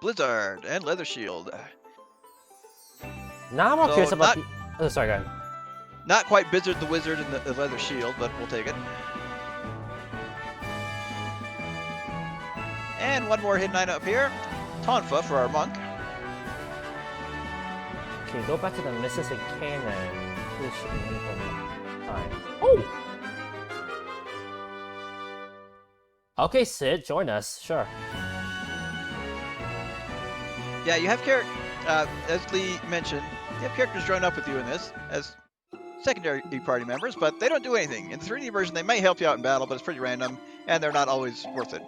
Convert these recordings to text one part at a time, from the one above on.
Blizzard, and Leather Shield. Now I'm more So curious about the... Oh, sorry, go ahead. Not quite Blizzard the Wizard and the Leather Shield, but we'll take it. And one more hidden item up here. Tonfa for our monk. Can you go back to the Mississippi Cannon? Please should be ready for time. Oh! Okay, Sid, join us. Sure. Yeah, you have as Lee mentioned, you have characters join up with you in this as secondary party members, but they don't do anything. In the 3D version, they may help you out in battle, but it's pretty random, and they're not always worth it.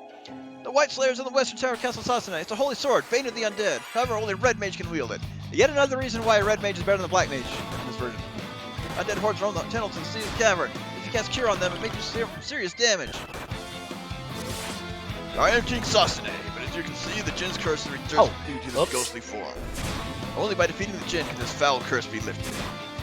The White Slayers in the Western Tower of Castle Sasune. It's a holy sword, Bane of the Undead. However, only Red Mage can wield it. Yet another reason why a Red Mage is better than a Black Mage in this version. Undead hordes roam the tunnels in the Sealed Cavern. If you cast Cure on them, it makes you serious damage. I am King Sasune, but as you can see, the Jin's curse returns due to this ghostly form. Only by defeating the Jin can this foul curse be lifted.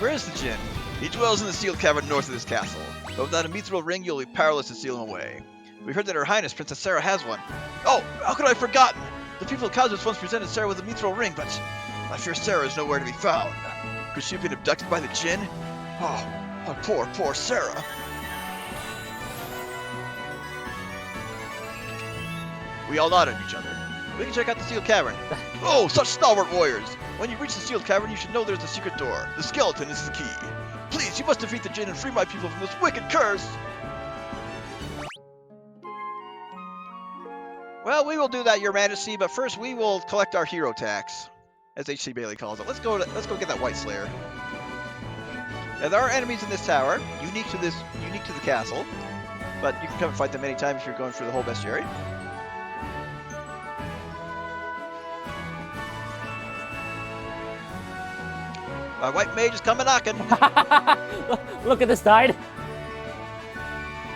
Where is the Jin? He dwells in the Sealed Cavern north of this castle, but without a mithril ring, you'll be powerless to seal him away. We heard that Her Highness, Princess Sarah, has one. Oh, how could I have forgotten? The people of Cosmos once presented Sarah with a mithril ring, but I fear Sarah is nowhere to be found. Could she have been abducted by the Jin? Oh, poor Sarah. We all nod at each other. We can check out the Sealed Cavern. Oh, such stalwart warriors! When you reach the Sealed Cavern, you should know there's a secret door. The skeleton is the key. Please, you must defeat the Jin and free my people from this wicked curse! Well, we will do that, Your Majesty, but first we will collect our hero tax, as H.C. Bailey calls it. Let's go get that White Slayer. Now, there are enemies in this tower, unique to the castle, but you can come and fight them anytime if you're going for the whole bestiary. Our White Mage is coming knocking. Look at this died.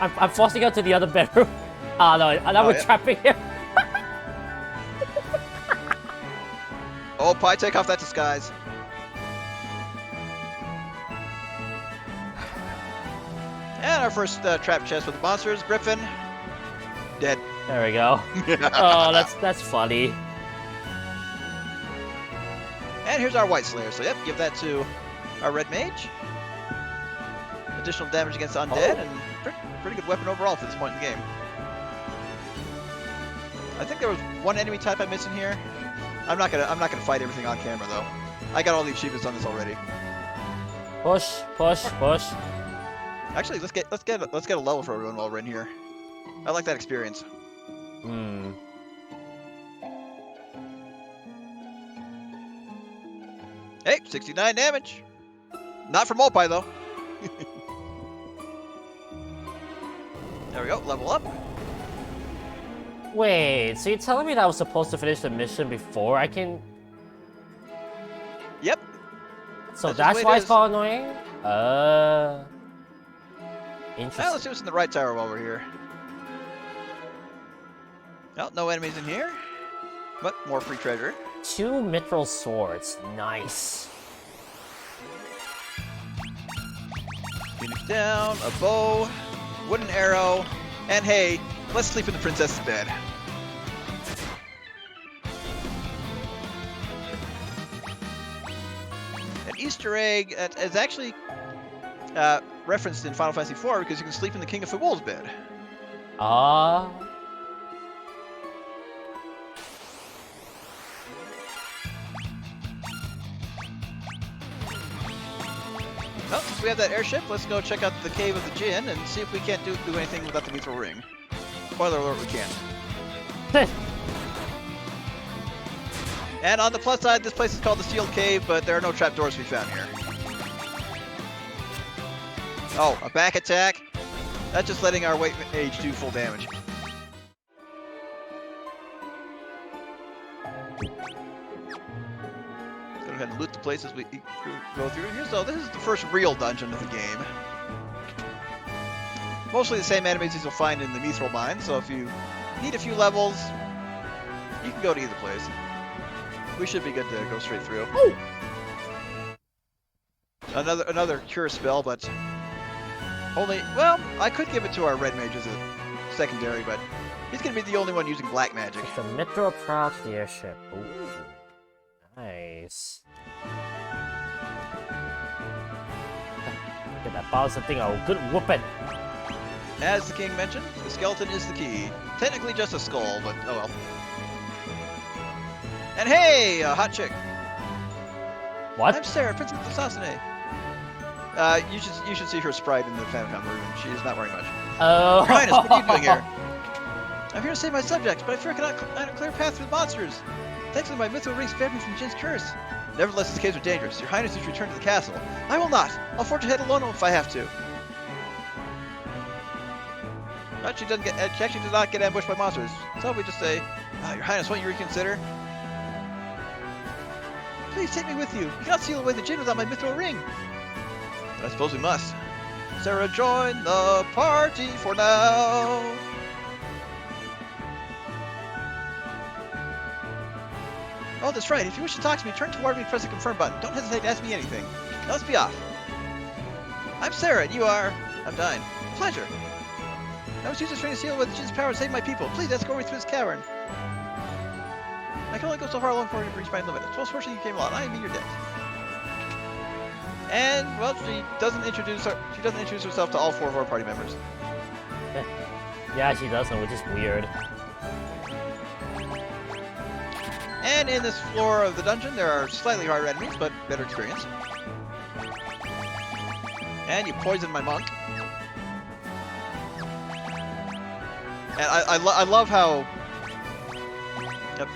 I'm forcing out to the other bedroom. Oh no, now we're trapping him. Oh, Pi, take off that disguise. And our first trap chest with the monsters, Griffin, dead. There we go. Oh, that's funny. And here's our White Slayer. So yep, give that to our Red Mage. Additional damage against undead, and pretty good weapon overall for this point in the game. I think there was one enemy type I missed in here. I'm not gonna fight everything on camera though. I got all the achievements on this already. Push. Actually, let's get a level for everyone while we're in here. I like that experience. Hey, 69 damage. Not from Mopai though. There we go, level up. Wait, so you're telling me that I was supposed to finish the mission before I can... Yep. So that's why it's called annoying? Interesting. Well, let's see what's in the right tower while we're here. Oh, no enemies in here, but more free treasure. 2 mithril swords, nice. Phoenix down, a bow, wooden arrow, and hey, let's sleep in the princess's bed. An Easter egg is actually referenced in Final Fantasy IV because you can sleep in the King of Fabul's bed. Ah. Well, since we have that airship, let's go check out the Cave of the Jinn and see if we can't do anything without the mithril ring. Spoiler alert, we can't. And on the plus side, this place is called the Sealed Cave, but there are no trapdoors to be found here. Oh, a back attack? That's just letting our White Mage do full damage. Go ahead and loot the places we go through here. So this is the first real dungeon of the game. Mostly the same enemies as you'll find in the Mithril Mine, so if you need a few levels, you can go to either place. We should be good to go straight through. Ooh. Another cure spell, but only, well, I could give it to our Red Mage as a secondary, but He's gonna be the only one using black magic. It's a Metro approach the airship. Ooh, nice. Get that Bowser thing a good whooping. As the king mentioned, the skeleton is the key. Technically just a skull, but oh well. And hey, a hot chick. What? I'm Sarah, Princess of Sasune. You should see her sprite in the Famicom version. She is not wearing much. Oh. Your Highness, what are you doing here? I'm here to save my subjects, but I fear I cannot find a clear path through the monsters. Thankfully, my mithril ring spared me from Jin's curse. Nevertheless, these caves are dangerous. Your Highness needs to return to the castle. I will not. I'll forge ahead alone if I have to. But she actually does not get ambushed by monsters. So we just say, Your Highness, won't you reconsider? Please take me with you. You cannot seal away the Jin without my mithril ring. But I suppose we must. Sarah, join the party for now. Oh, that's right. If you wish to talk to me, turn toward me and press the confirm button. Don't hesitate to ask me anything. Now let's be off. I'm Sarah, and you are... I'm dying. Pleasure. I was using this ring to seal away the Jin's power to save my people. Please escort me through this cavern. I can only go so far along before I reach my limit. Suppose fortunately you came along. I am in your debt. And well, she doesn't introduce herself to all 4 of our party members. Yeah, she doesn't, which is weird. And in this floor of the dungeon, there are slightly harder enemies, but better experience. And you poisoned my monk. And I love how... Yep.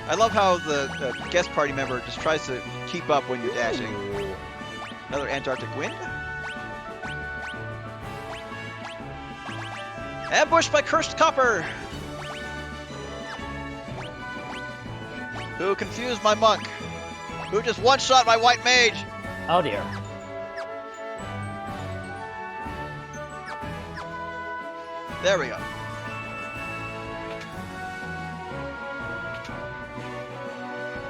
I love how the guest party member just tries to keep up when you're dashing. Ooh. Another Antarctic wind. Ambushed by cursed copper! Who confused my monk? Who just one-shot my white mage? Oh dear. There we go.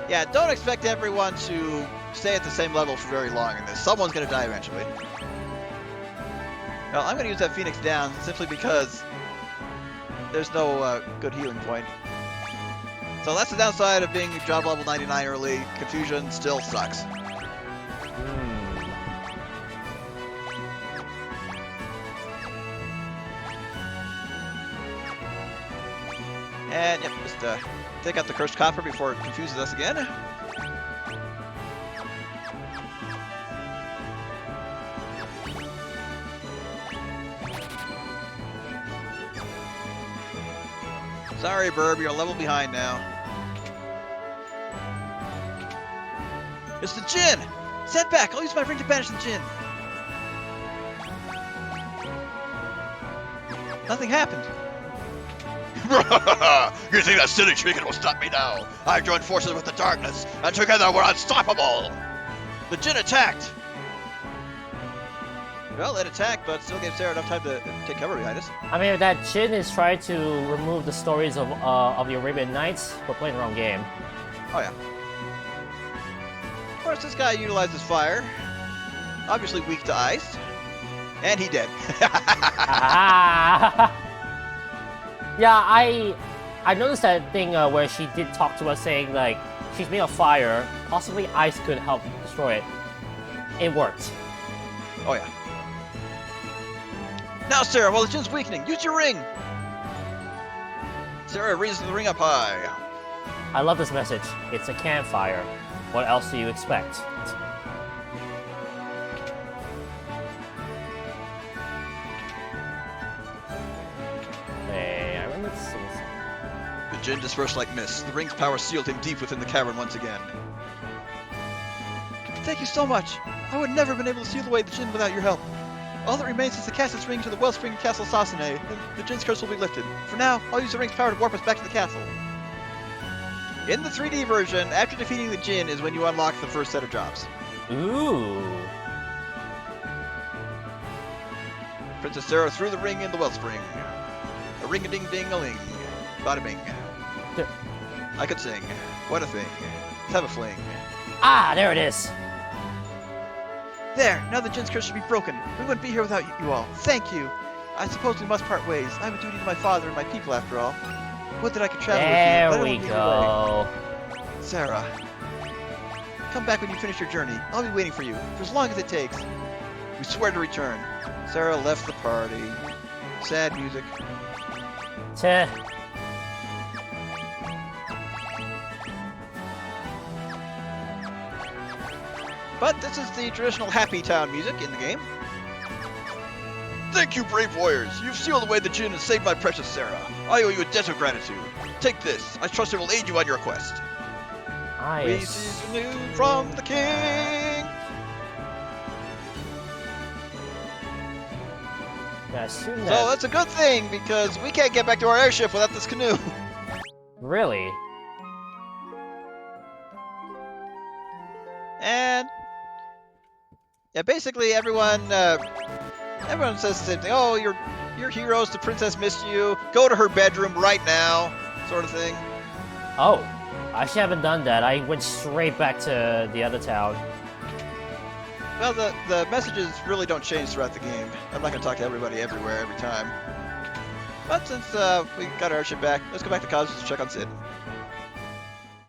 Yeah, don't expect everyone to stay at the same level for very long in this. Someone's gonna die eventually. Well, I'm gonna use that Phoenix down simply because there's no good healing point. So that's the downside of being job level 99 early. Confusion still sucks. And yep, just take out the cursed copper before it confuses us again. Sorry, Burb, you're a level behind now. It's the Jin! Stand back! I'll use my ring to banish the Jin! Nothing happened. You think that silly trinket will stop me now? I've joined forces with the darkness, and together we're unstoppable! The Jin attacked! Well, it attacked, but still gave Sarah enough time to take cover behind us. I mean, if that Jin is trying to remove the stories of the Arabian Nights, we're playing the wrong game. Oh yeah. Of course, this guy utilizes fire. Obviously weak to ice. And he dead. Yeah, I noticed that thing where she did talk to us saying, like, she's made of fire, possibly ice could help destroy it. It worked. Oh yeah. Now, Sarah, while the Jin's weakening, use your ring! Sarah raises the ring up high. I love this message. It's a campfire. What else do you expect? Hey, I remember seeing something. The Jin dispersed like mist. The ring's power sealed him deep within the cavern once again. Thank you so much. I would never have been able to seal away the Jin without your help. All that remains is to cast its ring to the wellspring in Castle Sasune, and the Jin's curse will be lifted. For now, I'll use the ring's power to warp us back to the castle. In the 3D version, after defeating the Jin is when you unlock the first set of jobs. Ooh. Princess Sarah threw the ring in the wellspring. A ring-a-ding-ding-a-ling. Bada-bing. I could sing. What a thing. Let's have a fling. Ah, there it is. There! Now the Jin's curse should be broken. We wouldn't be here without you all. Thank you! I suppose we must part ways. I have a duty to my father and my people, after all. Would that I could travel There with you. we go. Sarah, come back when you finish your journey. I'll be waiting for you, for as long as it takes. We swear to return. Sarah left the party. Sad music. Teh. But this is the traditional Happy Town music in the game. Thank you, brave warriors. You've sealed away the Jinn and saved my precious Sarah. I owe you a debt of gratitude. Take this. I trust it will aid you on your quest. We seek news from the king. Yeah, I assume that... So that's a good thing, because we can't get back to our airship without this canoe. Really? And yeah, basically everyone says the same thing. Oh, you're heroes. The princess missed you. Go to her bedroom right now, sort of thing. Oh, I actually haven't done that. I went straight back to the other town. Well, the messages really don't change throughout the game. I'm not going to talk to everybody everywhere every time. But since we got our ship back, let's go back to Cosmos to check on Sid.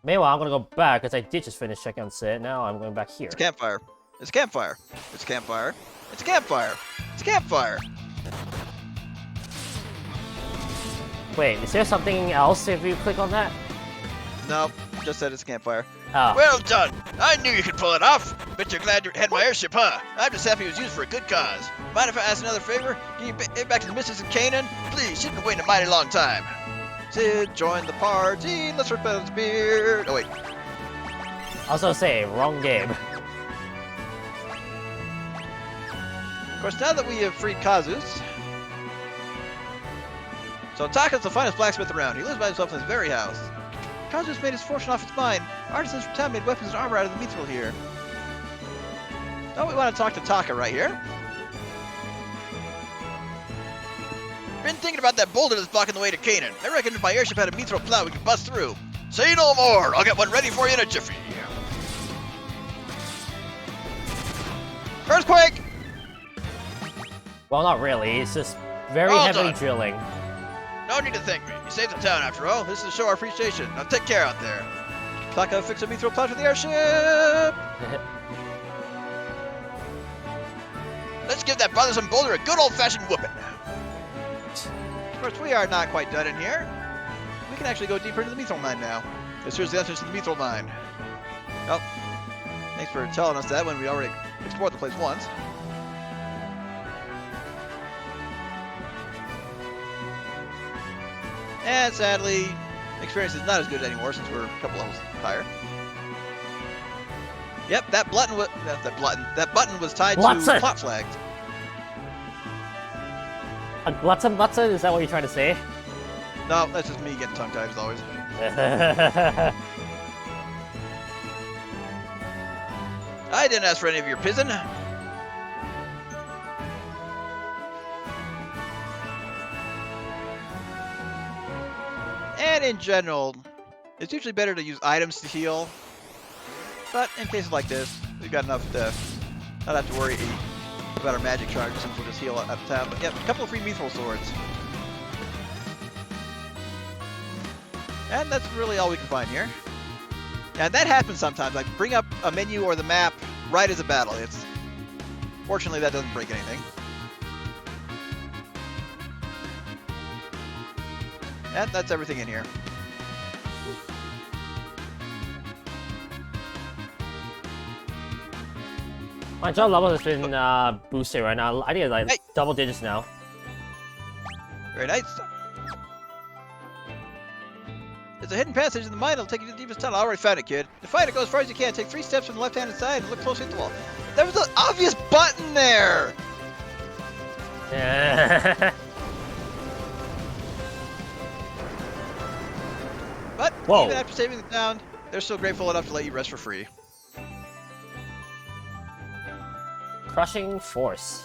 Meanwhile, I'm gonna go back because I did just finish checking on Sid. Now I'm going back here. It's a campfire. It's a campfire. It's a campfire. It's a campfire. It's a campfire. Wait, is there something else if you click on that? No, just said it's a campfire. Oh. Well done! I knew you could pull it off! Bet you're glad you had my airship, huh? I'm just happy it was used for a good cause. Mind if I ask another favor? Can you get back to the missus in Canaan? Please, she's been waiting a mighty long time. Sid, join the party, let's rip out his beard. Oh wait. Also say, wrong game. Of course, now that we have freed Kazus... So Taka's the finest blacksmith around. He lives by himself in his very house. Kazus made his fortune off his mine. Artisans from town made weapons and armor out of the mithril here. Don't we want to talk to Taka right here? Been thinking about that boulder that's blocking the way to Canaan. I reckon if my airship had a mithril plow, we could bust through. Say no more. I'll get one ready for you in a jiffy. Earthquake! Well, not really. It's just very All heavily done. drilling. No need to thank me. You saved the town after all. This is to show our appreciation. Now take care out there. Taka, fix a mithril plow for the airship! Let's give that bothersome boulder a good old-fashioned whooping. Of course, we are not quite done in here. We can actually go deeper into the mithril mine now. This here's the entrance to the mithril mine. Oh, thanks for telling us that when we already explored the place once. And sadly, experience is not as good anymore since we're a couple levels higher. Yep, that button was tied to plot flags. A glutton? Is that what you're trying to say? No, that's just me getting tongue-tied as always. I didn't ask for any of your pizzin'. And in general, it's usually better to use items to heal. But in cases like this, we've got enough to not have to worry about our magic charges since we'll just heal out of town. But yep, a couple of free mithril swords. And that's really all we can find here. And that happens sometimes. I bring up a menu or the map right as a battle. Fortunately, that doesn't break anything. And that's everything in here. My job level has been boosted right now. I think it's like double digits now. Very nice. There's a hidden passage in the mine that'll take you to the deepest tunnel. I already found it, kid. To find it, go as far as you can. Take 3 steps from the left-hand side and look closely at the wall. There was an obvious button there! But even after saving the town, they're still grateful enough to let you rest for free. Crushing force.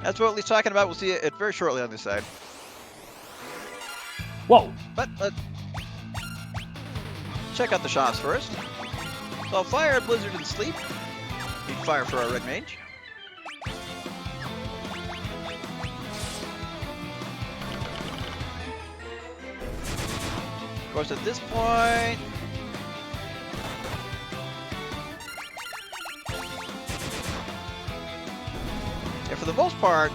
That's what Lee's talking about. We'll see it very shortly on this side. Whoa! But let's check out the shops first. So fire, blizzard, and sleep. Need fire for our red mage. Of course, at this point... Yeah, for the most part,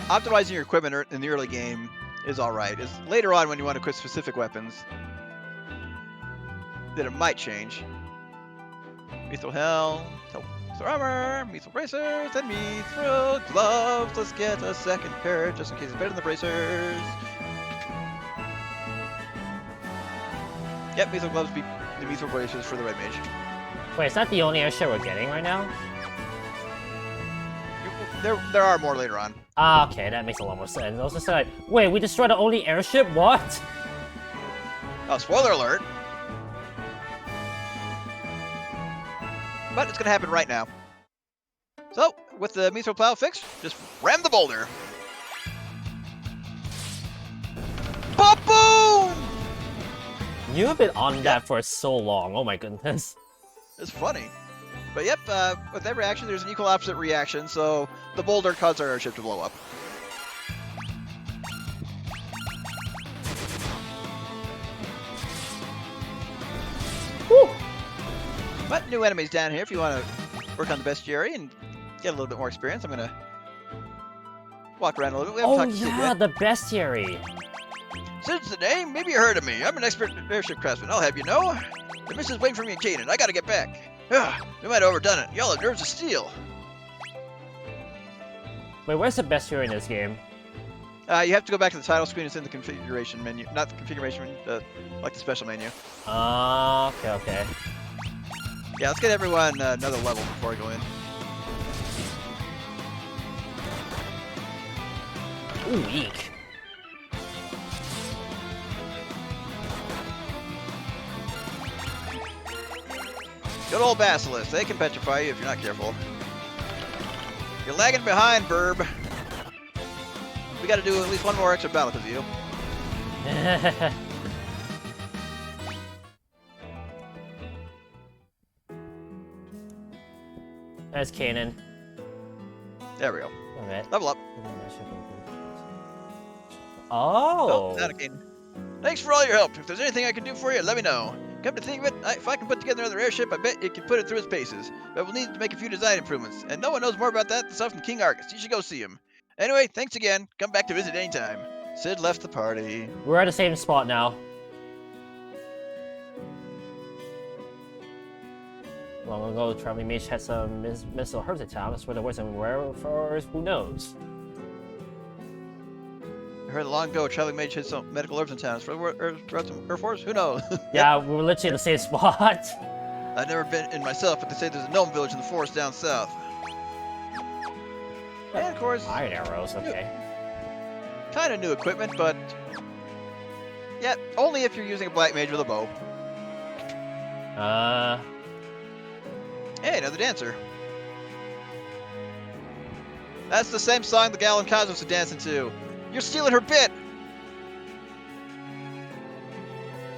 optimizing your equipment in the early game is alright. It's later on when you want to equip specific weapons that it might change. Mithril helm, mithril armor, mithril bracers, and mithril gloves. Let's get a second pair just in case it's better than the bracers. Yep, mithril gloves beat the mithril bracers for the red mage. Wait, is that the only airship we're getting right now? There are more later on. Ah, okay, that makes a lot more sense. I was just like, wait, we destroyed the only airship? What? Oh, spoiler alert! But it's gonna happen right now. So, with the mithril plow fixed, just ram the boulder. Ba-boom! You have been on that for so long. Oh my goodness. It's funny. But yep, with every action, there's an equal opposite reaction, so the boulder caused our airship to blow up. Whew. But new enemies down here if you want to work on the bestiary and get a little bit more experience. I'm going to walk around a little bit. We haven't talked to Sid yet. The bestiary. Sid's the name? Maybe you heard of me. I'm an expert airship craftsman. I'll have you know. The mission's waiting for me in Canaan. I gotta get back. We might have overdone it. Y'all have nerves of steel. Wait, where's the bestiary in this game? You have to go back to the title screen. It's in the configuration menu. Not the configuration menu, like the special menu. Okay. Yeah, let's get everyone another level before I go in. Ooh, eek. Good old Basilisk. They can petrify you if you're not careful. You're lagging behind, Burb. We gotta do at least one more extra battle because of you. There's Kanan. There we go. Alright. Level up. Oh! Not a Kanan. Thanks for all your help. If there's anything I can do for you, let me know. Come to think of it, if I can put together another airship, I bet it can put it through its paces. But we'll need to make a few design improvements, and no one knows more about that than stuff from King Argus. You should go see him. Anyway, thanks again. Come back to visit anytime. Sid left the party. We're at the same spot now. Long ago, the traveling mage had some missile herbs in town. That's where there wasn't wherefore, who knows? I heard long ago a traveling mage had some medical herbs in town. For the Air Force? Who knows? Yeah, we were literally in the same spot. I've never been in myself, but they say there's a gnome village in the forest down south. And of course, Iron arrows, okay. Kind of new equipment, but yeah, only if you're using a black mage with a bow. Hey, another dancer. That's the same song the gal in Cosmos are dancing to. You're stealing her bit!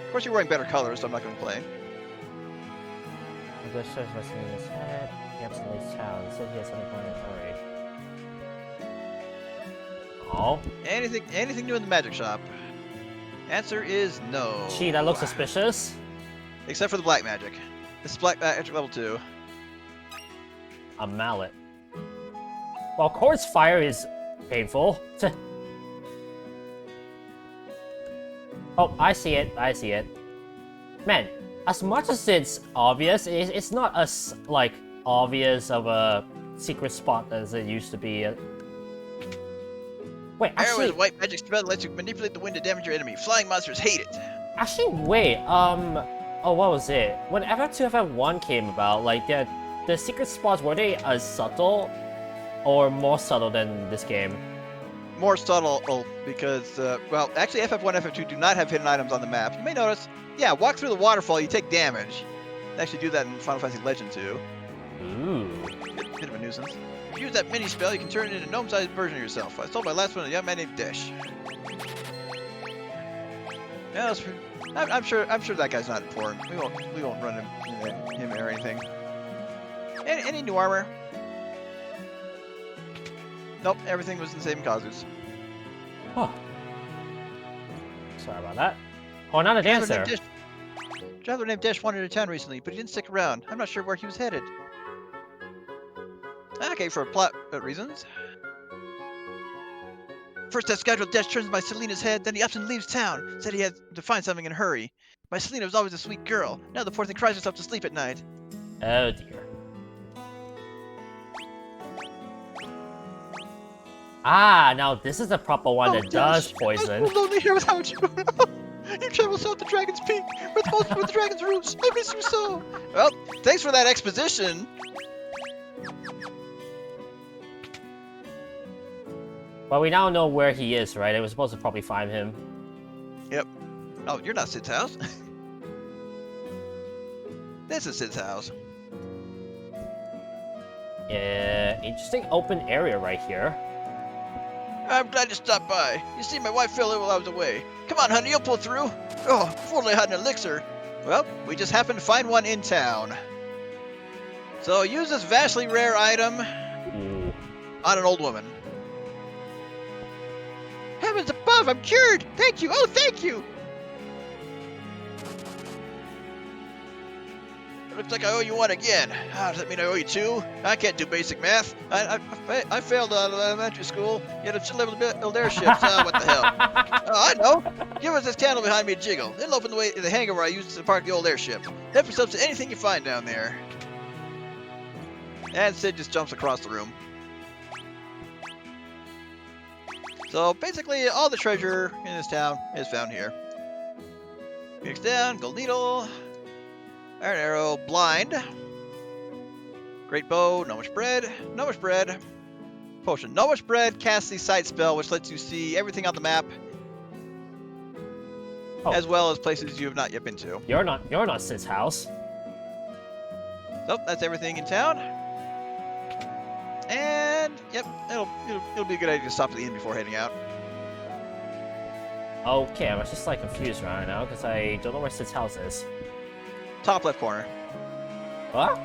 Of course you're wearing better colors, so I'm not going to play. The shows resting in his head. He absolutely town. Said he has something going on. Oh. Anything new in the magic shop? Answer is no. Gee, that looks suspicious. Except for the black magic. This is black magic level 2. A mallet. Well, of course fire is painful. Oh, I see it. Man, as much as it's obvious, it's not as, like, obvious of a secret spot as it used to be. Wait, actually... Arrow is a white magic spell that lets you manipulate the wind to damage your enemy. Flying monsters hate it. Actually, wait, oh, what was it? When FF2, FF1 came about, like, the secret spots, were they as subtle or more subtle than this game? More subtle, because, well, actually FF1 and FF2 do not have hidden items on the map. You may notice, yeah, walk through the waterfall, you take damage. They actually do that in Final Fantasy Legend 2. Ooh. Bit of a nuisance. If you use that mini spell, you can turn it into a gnome-sized version of yourself. I stole my last one to a young man named Dish. Yeah, I'm sure that guy's not important. We won't run him or anything. Any new armor? Nope, everything was the same Kazus. Huh. Sorry about that. Oh, not a dancer. Traveler named Dash wandered into town recently, but he didn't stick around. I'm not sure where he was headed. Okay, for plot reasons. First I scheduled Dash turns by Selena's head, then he ups and leaves town. Said he had to find something in a hurry. My Selena was always a sweet girl. Now the poor thing cries herself to sleep at night. Oh dear. Ah, now this is the proper one that does poison. I'm lonely here without you. You travel south to Dragon's Peak, with the dragon's roots. I miss you so. Well, thanks for that exposition. Well, we now know where he is, right? I was supposed to probably find him. Yep. Oh, you're not Sid's house. This is Sid's house. Yeah, interesting open area right here. I'm glad you stopped by. You see, my wife fell ill while I was away. Come on, honey, you'll pull through. Oh, if only I had an elixir. Well, we just happened to find one in town. So use this vastly rare item on an old woman. Heavens above, I'm cured! Thank you! Oh, thank you! It looks like I owe you one again. Does that mean I owe you two? I can't do basic math. I failed elementary school, yet I'm still able to build airships. What the hell? I know! Give us this candle behind me a jiggle. It'll open the way to the hangar where I used to park the old airship. Help yourself to anything you find down there. And Sid just jumps across the room. So basically, all the treasure in this town is found here. Phoenix down, gold needle, iron arrow, blind, great bow, no much bread, potion, no much bread, cast the sight spell, which lets you see everything on the map, as well as places you have not yet been to. You're not Sid's house. So that's everything in town. And yep, it'll be a good idea to stop at the inn before heading out. Okay, I'm just like confused right now because I don't know where Sid's house is. Top left corner. What?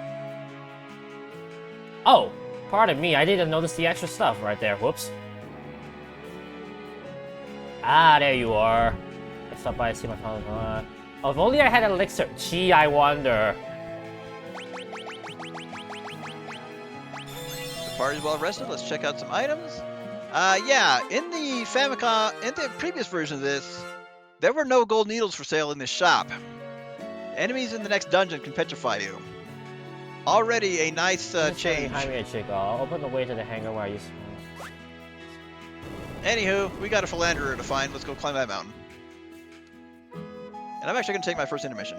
Oh, pardon me, I didn't notice the extra stuff right there. Whoops. Ah, there you are. I stopped by to see my father. Oh, if only I had an elixir. Gee, I wonder. Party's well rested. Let's check out some items. Yeah, in the Famicom, in the previous version of this, there were no gold needles for sale in this shop. Enemies in the next dungeon can petrify you. Already a nice change. Behind me a chick. I'll open the way to the hangar where I used to... Anywho, we got a philanderer to find. Let's go climb that mountain. And I'm actually going to take my first intermission.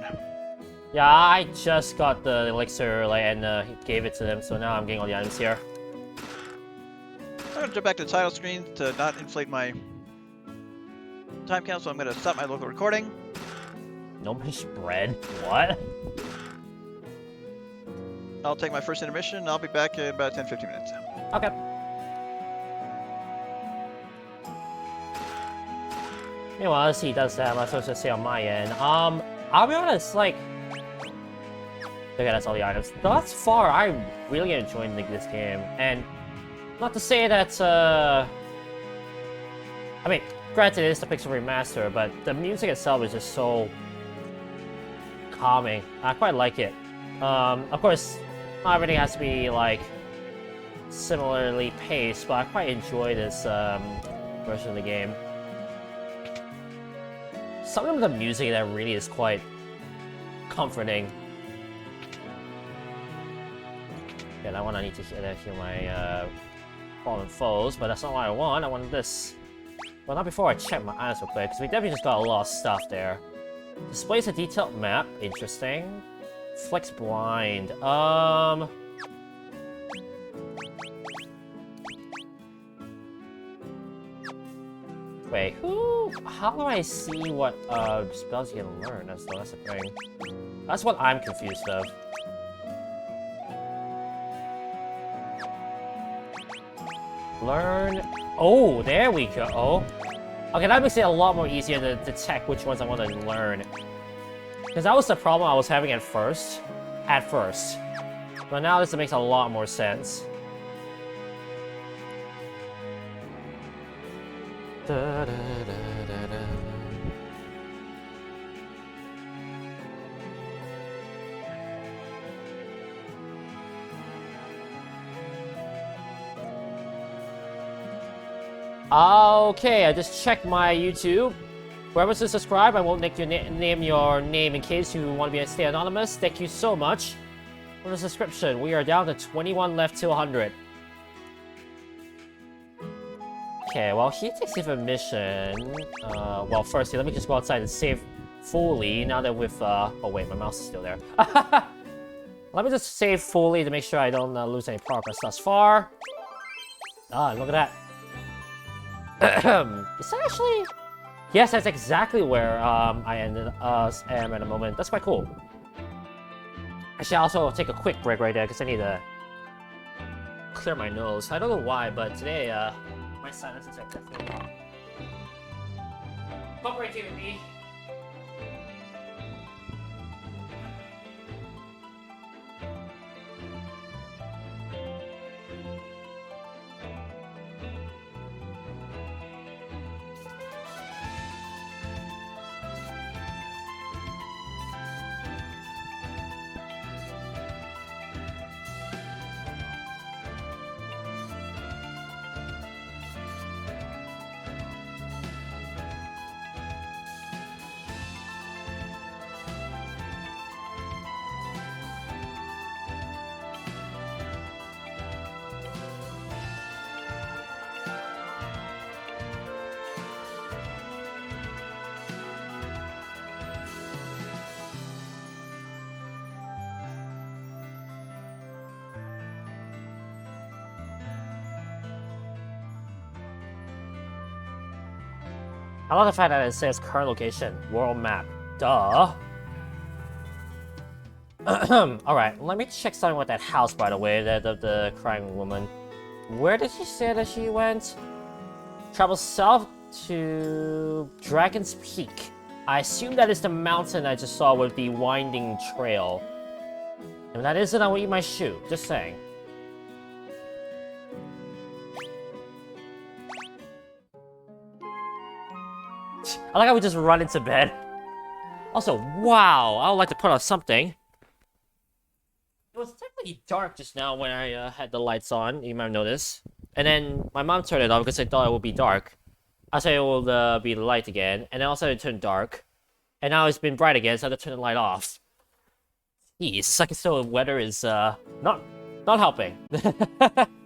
Yeah, I just got the elixir and he gave it to them, so now I'm getting all the items here. I'm going to jump back to the title screen to not inflate my time count, so I'm going to stop my local recording. No much bread? What? I'll take my first intermission, and I'll be back in about 10-15 minutes. Okay. Meanwhile, as he does that, let's also say on my end, I'll be honest, like... Okay, that's all the items. Thus far, I'm really enjoying this game, and... Not to say that, I mean, granted it is the Pixel Remaster, but the music itself is just so... calming. I quite like it. Of course, not everything has to be, like, similarly paced, but I quite enjoy this, version of the game. Some of the music that really is quite comforting. Yeah, that one I need to heal my, fallen foes, but that's not what I want. I want this. Well, not before I check my eyes real quick, because we definitely just got a lot of stuff there. Displays a detailed map. Interesting. Flex blind. Wait, how do I see what spells you can learn? That's the thing. That's what I'm confused of. Learn. Oh, there we go. Okay, that makes it a lot more easier to detect which ones I want to learn. Because that was the problem I was having at first. But now this makes a lot more sense. Okay, I just checked my YouTube. Whoever's to subscribe, I won't make your name your name in case you want to stay anonymous. Thank you so much for the subscription. We are down to 21 left to 100. Okay, well, he takes different mission. Well, firstly, let me just go outside and save fully now that we've, oh wait, my mouse is still there. Let me just save fully to make sure I don't lose any progress thus far. Ah, look at that. Is that actually... Yes, that's exactly where I am at the moment. That's quite cool. Actually, I'll also take a quick break right there because I need to clear my nose. I don't know why, but today, my sinuses are definitely wrong. Cooperate with me. I love the fact that it says current location, world map. Duh. Alright, let me check something with that house, by the way, the crying woman. Where did she say that she went? Travel south to Dragon's Peak. I assume that is the mountain I just saw with the winding trail. If that isn't, I will eat my shoe. Just saying. I like how we just run into bed. Also, wow, I would like to put on something. It was definitely dark just now when I had the lights on, you might have noticed. And then my mom turned it off because I thought it would be dark. I said it will be light again, and then also it turned dark. And now it's been bright again, so I had to turn the light off. Jeez, it's like as though the weather is not helping.